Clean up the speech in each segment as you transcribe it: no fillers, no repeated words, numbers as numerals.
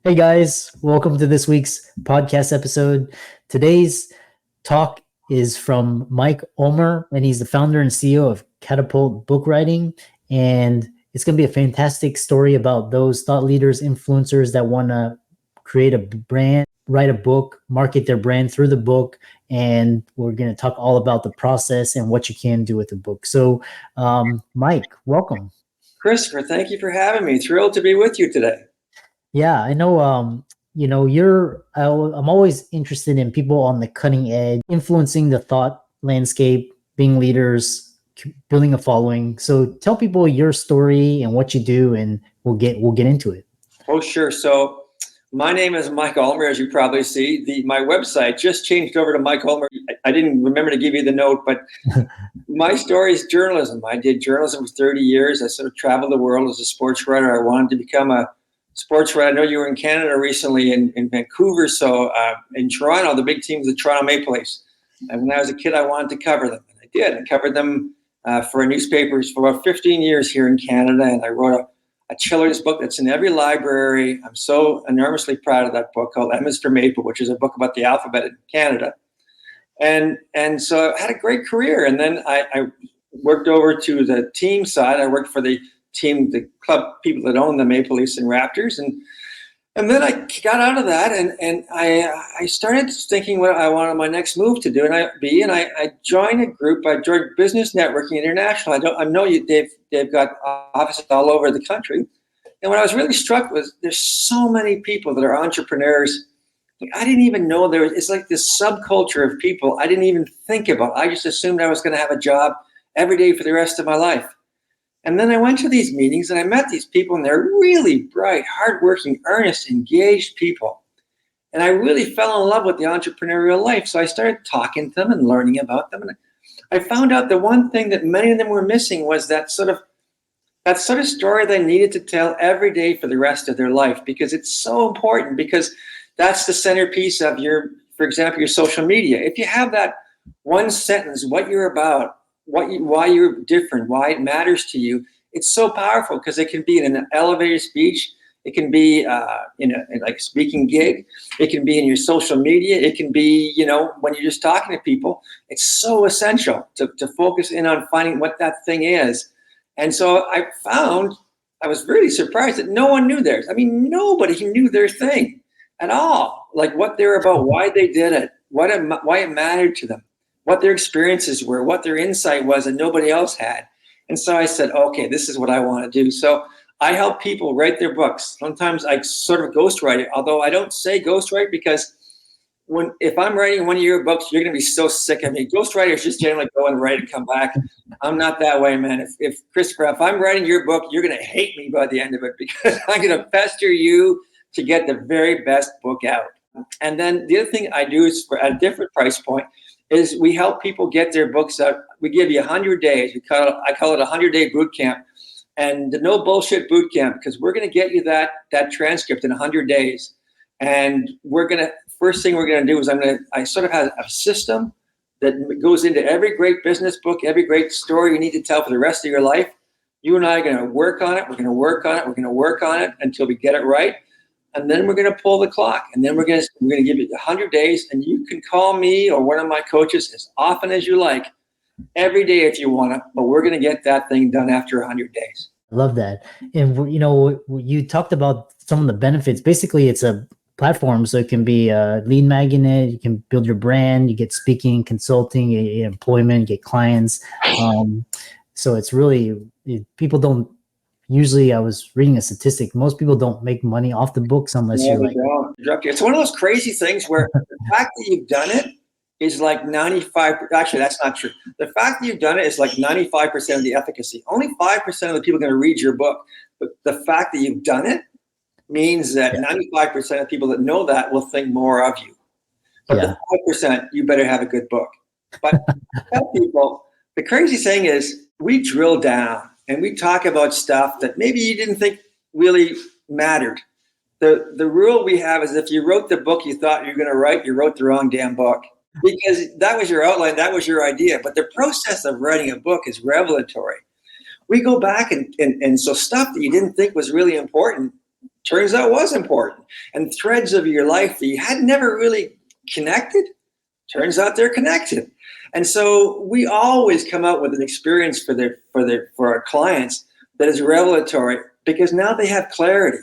Hey guys, welcome to this week's podcast episode. Today's talk is from Mike Ulmer, and he's the founder and CEO of Catapult Book Writing. And it's going to be a fantastic story about those thought leaders, influencers that want to create a brand, write a book, market their brand through the book. And we're going to talk all about the process and what you can do with the book. So, Mike, welcome. Christopher, thank you for having me. Thrilled to be with you today. Yeah, I know. I'm always interested in people on the cutting edge, influencing the thought landscape, being leaders, building a following. So tell people your story and what you do, and we'll get into it. Oh, sure. So my name is Mike Ulmer, as you probably see. My website just changed over to Mike Ulmer. I didn't remember to give you the note, but my story is journalism. I did journalism for 30 years. I sort of traveled the world as a sports writer. I wanted to become a sports writer. I know you were in Canada recently in Vancouver. So in Toronto, the big team was the Toronto Maple Leafs. And when I was a kid, I wanted to cover them. And I did. I covered them for newspapers for about 15 years here in Canada. And I wrote a children's book that's in every library. I'm so enormously proud of that book called Mr. Maple, which is a book about the alphabet in Canada. And so I had a great career. And then I worked over to the team side. I worked for the team, the club people that own the Maple Leafs and Raptors. And then I got out of that and I started thinking what I wanted my next move to do. And I joined a group. I joined Business Networking International. I know they've got offices all over the country. And what I was really struck was there's so many people that are entrepreneurs. I didn't even know it's like this subculture of people I didn't even think about. I just assumed I was going to have a job every day for the rest of my life. And then I went to these meetings and I met these people, and they're really bright, hardworking, earnest, engaged people. And I really fell in love with the entrepreneurial life. So I started talking to them and learning about them. And I found out the one thing that many of them were missing was that sort of story they needed to tell every day for the rest of their life, because it's so important, because that's the centerpiece of for example, your social media. If you have that one sentence, what you're about, why you're different, why it matters to you, it's so powerful, because it can be in an elevator speech, it can be in a speaking gig, it can be in your social media, it can be when you're just talking to people. It's so essential to focus in on finding what that thing is. And so I was really surprised that no one knew theirs. I mean, nobody knew their thing at all, like what they're about, why they did it, why it mattered to them, what their experiences were, what their insight was that nobody else had. And so I said, okay, this is what I want to do. So I help people write their books. Sometimes I sort of ghostwrite it, although I don't say ghostwrite, because if I'm writing one of your books, you're going to be so sick of me. Ghostwriters just generally go and write and come back. I'm not that way, man. If Christopher, if I'm writing your book, you're going to hate me by the end of it, because I'm going to pester you to get the very best book out. And then the other thing I do is, at a different price point, is we help people get their books out. We give you 100 days. I call it a 100-day boot camp, and the no bullshit boot camp, because we're going to get you that transcript in 100 days. And first thing we're going to do is I sort of have a system that goes into every great business book, every great story you need to tell for the rest of your life. You and I are going to work on it. We're going to work on it. We're going to work on it until we get it right. And then we're going to pull the clock, and then we're going to give you 100 days, and you can call me or one of my coaches as often as you like, every day if you want to, but we're going to get that thing done after 100 days. I love that. And you talked about some of the benefits. Basically, it's a platform, so it can be a lead magnet. You can build your brand. You get speaking, consulting, you get employment, you get clients. So it's really, people don't. Usually, I was reading a statistic. Most people don't make money off the books unless you're like. It's one of those crazy things where the fact that you've done it is like 95. Actually, that's not true. The fact that you've done it is like 95% of the efficacy. Only 5% of the people are going to read your book. But the fact that you've done it means that 95% of people that know that will think more of you. But the 5%, you better have a good book. But tell people, the crazy thing is, we drill down and we talk about stuff that maybe you didn't think really mattered. The rule we have is, if you wrote the book you thought you were going to write, you wrote the wrong damn book, because that was your outline, that was your idea. But the process of writing a book is revelatory. We go back and so stuff that you didn't think was really important, Turns out was important. And threads of your life that you had never really connected, turns out they're connected. And so we always come out with an experience for our clients that is revelatory, because now they have clarity.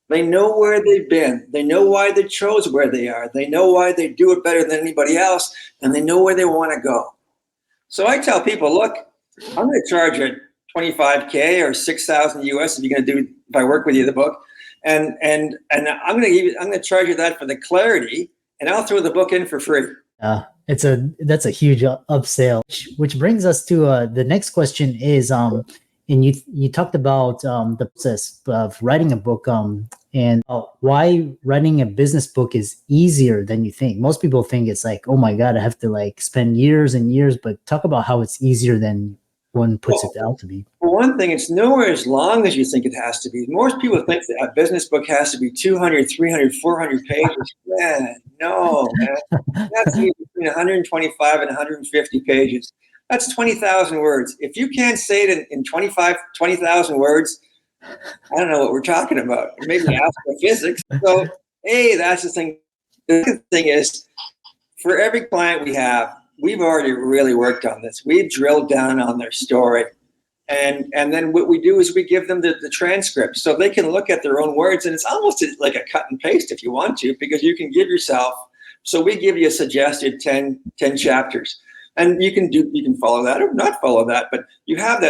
They know where they've been. They know why they chose where they are. They know why they do it better than anybody else, and they know where they want to go. So I tell people, look, I'm going to charge you $25K or 6,000 US if you're going to do, if I work with you the book, and I'm going to charge you that for the clarity, and I'll throw the book in for free. That's a huge upsell, which brings us to the next question is and you talked about the process of writing a book and why writing a business book is easier than you think. Most people think it's like, oh my God, I have to like spend years and years, but talk about how it's easier than one puts it out to be. For one thing, it's nowhere as long as you think it has to be. Most people think that a business book has to be 200, 300, 400 pages. Man, no, man. That's between 125 and 150 pages. That's 20,000 words. If you can't say it in 20,000 words, I don't know what we're talking about. Maybe astrophysics. So, that's the thing. The second thing is, for every client we have, we've already really worked on this. We've drilled down on their story. And then what we do is we give them the transcript so they can look at their own words. And it's almost like a cut and paste if you want to, because you can give yourself. So we give you a suggested 10 chapters. And you can follow that or not follow that, but you have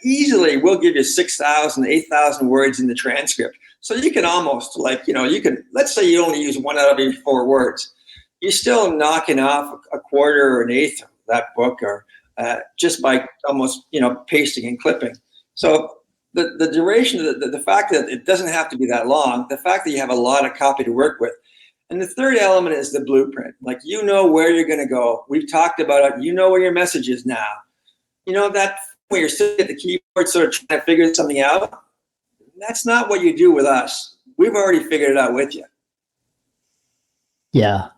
easily we'll give you 6,000, 8,000 words in the transcript. So you can almost let's say you only use 1 out of every 4 words. You're still knocking off a quarter or an eighth of that book, or just by almost, pasting and clipping. So the duration, the fact that it doesn't have to be that long, the fact that you have a lot of copy to work with. And the third element is the blueprint. Like, where you're going to go. We've talked about it. You know where your message is now. That where you're sitting at the keyboard sort of trying to figure something out, that's not what you do with us. We've already figured it out with you. Yeah,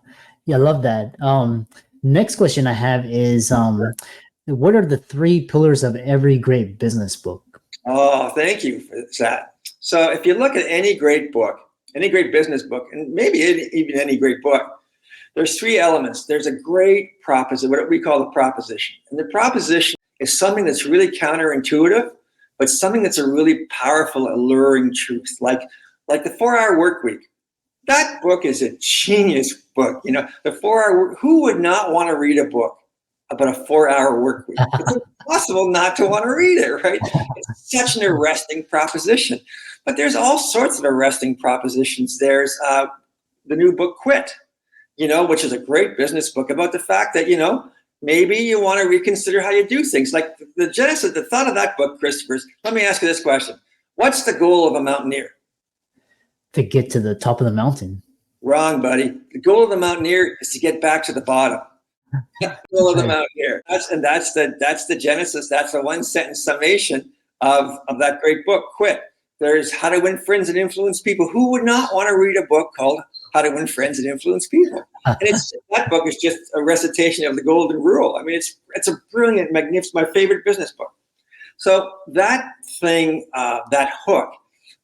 I love that. Next question I have is, what are the 3 pillars of every great business book? Oh, thank you for that. So if you look at any great book, any great business book, and maybe even any great book, there's 3 elements. There's a great proposition, what we call the proposition. And the proposition is something that's really counterintuitive, but something that's a really powerful, alluring truth. Like the 4-hour work week. That book is a genius book. The 4-hour work, who would not want to read a book about a 4-hour work week? It's impossible not to want to read it, right? It's such an arresting proposition. But there's all sorts of arresting propositions. There's the new book, Quit, which is a great business book about the fact that, maybe you want to reconsider how you do things. Like the genesis, the thought of that book, Christopher, let me ask you this question. What's the goal of a mountaineer? To get to the top of the mountain. Wrong, buddy. The goal of the mountaineer is to get back to the bottom. That's the goal of the mountaineer. That's the genesis. That's the 1-sentence summation of that great book, Quit. There's How to Win Friends and Influence People. Who would not want to read a book called How to Win Friends and Influence People? And that book is just a recitation of the golden rule. I mean, it's a brilliant, magnificent, my favorite business book. So that thing, that hook,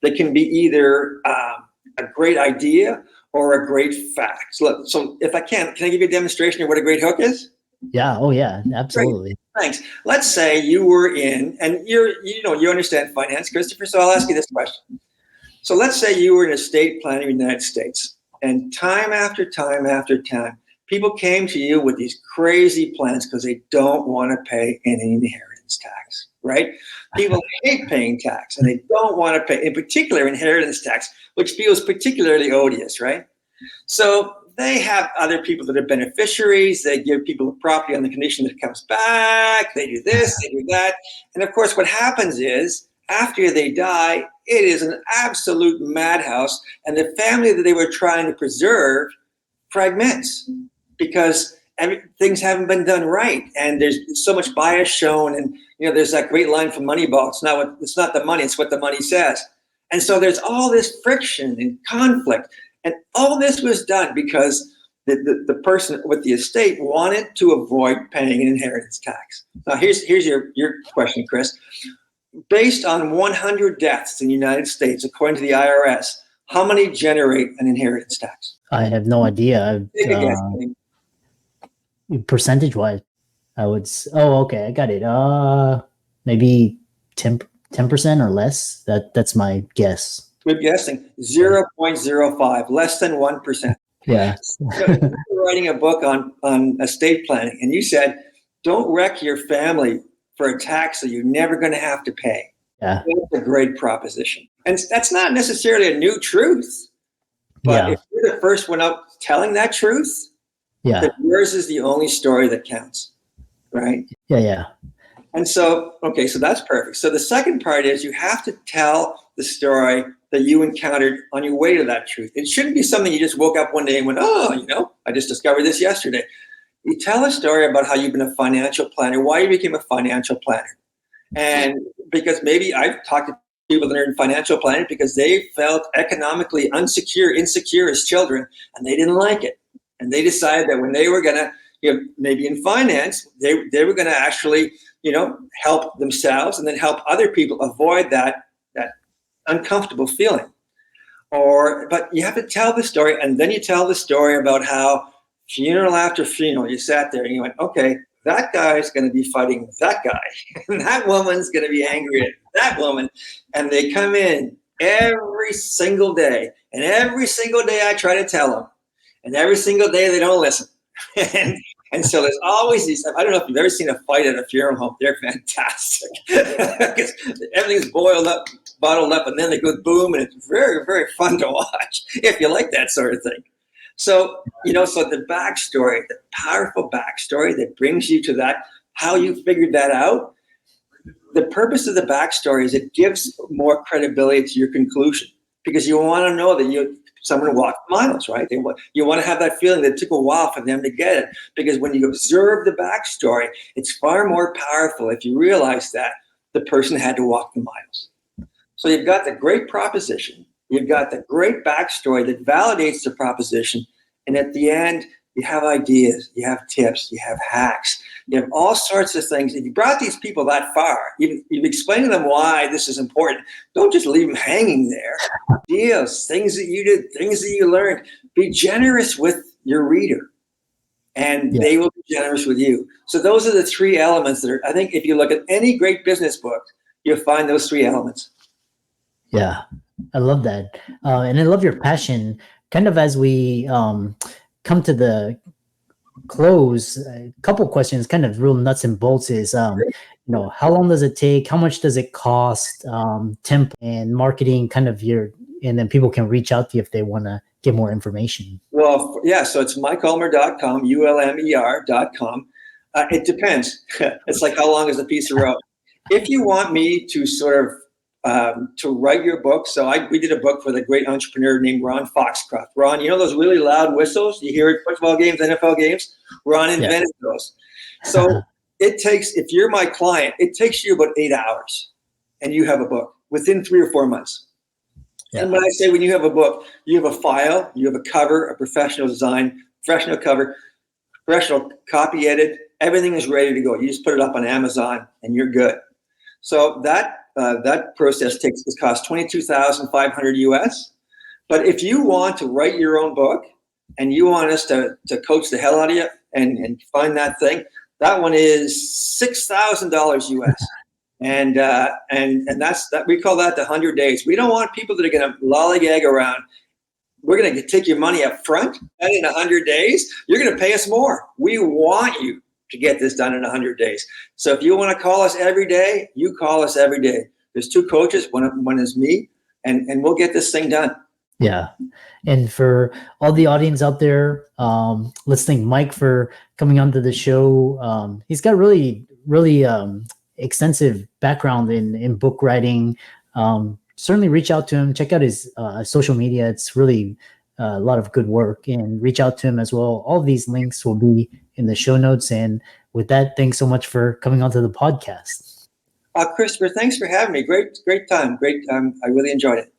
that can be either a great idea or a great fact. So if I can I give you a demonstration of what a great hook is? Yeah. Oh, yeah. Absolutely. Great. Thanks. Let's say you were in, and you understand finance, Christopher. So I'll ask you this question. So let's say you were in estate planning in the United States, and time after time after time, people came to you with these crazy plans because they don't want to pay any inheritance tax, right? People hate paying tax, and they don't want to pay, in particular, inheritance tax, which feels particularly odious, right? So they have other people that are beneficiaries. They give people a property on the condition that it comes back. They do this, they do that. And of course, what happens is, after they die, it is an absolute madhouse. And the family that they were trying to preserve fragments because things haven't been done right. And there's so much bias shown. And, there's that great line from Moneyball. It's not the money, it's what the money says. And so there's all this friction and conflict. And all this was done because the person with the estate wanted to avoid paying an inheritance tax. Now, here's your question, Chris. based on 100 deaths in the United States, according to the IRS, how many generate an inheritance tax? I have no idea. Take a guess. Percentage wise, oh, okay, I got it. Maybe 10% or less. That's my guess. Good guessing. 0.05, less than 1%. Yeah. So you're writing a book on estate planning, and you said, don't wreck your family for a tax that you're never going to have to pay. Yeah. That's a great proposition. And that's not necessarily a new truth, but if you're the first one out telling that truth, then yours is the only story that counts, right? Yeah. And so, okay, so that's perfect. So the second part is you have to tell the story that you encountered on your way to that truth. It shouldn't be something you just woke up one day and went, oh, I just discovered this yesterday. You tell a story about how you've been a financial planner, why you became a financial planner. And because maybe I've talked to people that are in financial planning because they felt economically insecure as children, and they didn't like it. And they decided that when they were going to, maybe in finance, they were going to actually, help themselves and then help other people avoid that uncomfortable feeling. But you have to tell the story, and then you tell the story about how funeral after funeral, you sat there and you went, okay, that guy's going to be fighting that guy, and that woman's going to be angry at that woman, and they come in every single day, and every single day I try to tell them, and every single day they don't listen. And so there's always these, I don't know if you've ever seen a fight at a funeral home. They're fantastic. Because everything's bottled up, and then they go boom, and it's very, very fun to watch if you like that sort of thing. So, so the backstory, the powerful backstory that brings you to that, how you figured that out, the purpose of the backstory is it gives more credibility to your conclusion, because you want to know that someone walked miles, right? You want to have that feeling that it took a while for them to get it, because when you observe the backstory, it's far more powerful if you realize that the person had to walk the miles. So you've got the great proposition, you've got the great backstory that validates the proposition, and at the end, you have ideas, you have tips, you have hacks, you have all sorts of things. If you brought these people that far, you've explained to them why this is important. Don't just leave them hanging there. Ideas, things that you did, things that you learned. Be generous with your reader, and they will be generous with you. So those are the three elements that I think if you look at any great business book, you'll find those three elements. Yeah, I love that. And I love your passion. Kind of as we come to the close, a couple questions, kind of real nuts and bolts is, how long does it take? How much does it cost? Temp and marketing, kind of and then people can reach out to you if they want to get more information. Well, yeah, so it's mikeulmer.com, ULMER.com. It depends. It's like, how long is a piece of rope? If you want me to sort of to write your book. So we did a book for the great entrepreneur named Ron Foxcroft. Ron, those really loud whistles you hear at football games, NFL games? Ron invented those. So if you're my client, it takes you about 8 hours, and you have a book within 3 or 4 months. Yeah. And when I say when you have a book, you have a file, you have a cover, a professional design, professional cover, professional copy edit, everything is ready to go. You just put it up on Amazon and you're good. So that process costs $22,500 US. But if you want to write your own book and you want us to coach the hell out of you and find that thing, that one is $6,000 US. And that's that, we call that the 100 days. We don't want people that are going to lollygag around. We're going to take your money up front, and in 100 days, you're going to pay us more. We want you to get this done in 100 days. So if you want to call us every day, you call us every day. There's 2 coaches. One is me, and we'll get this thing done. Yeah. And for all the audience out there, let's thank Mike for coming onto the show. He's got really, really extensive background in book writing. Certainly reach out to him. Check out his social media. It's really a lot of good work, and reach out to him as well. All of these links will be in the show notes. And with that, thanks so much for coming onto the podcast. Christopher, thanks for having me. Great time. I really enjoyed it.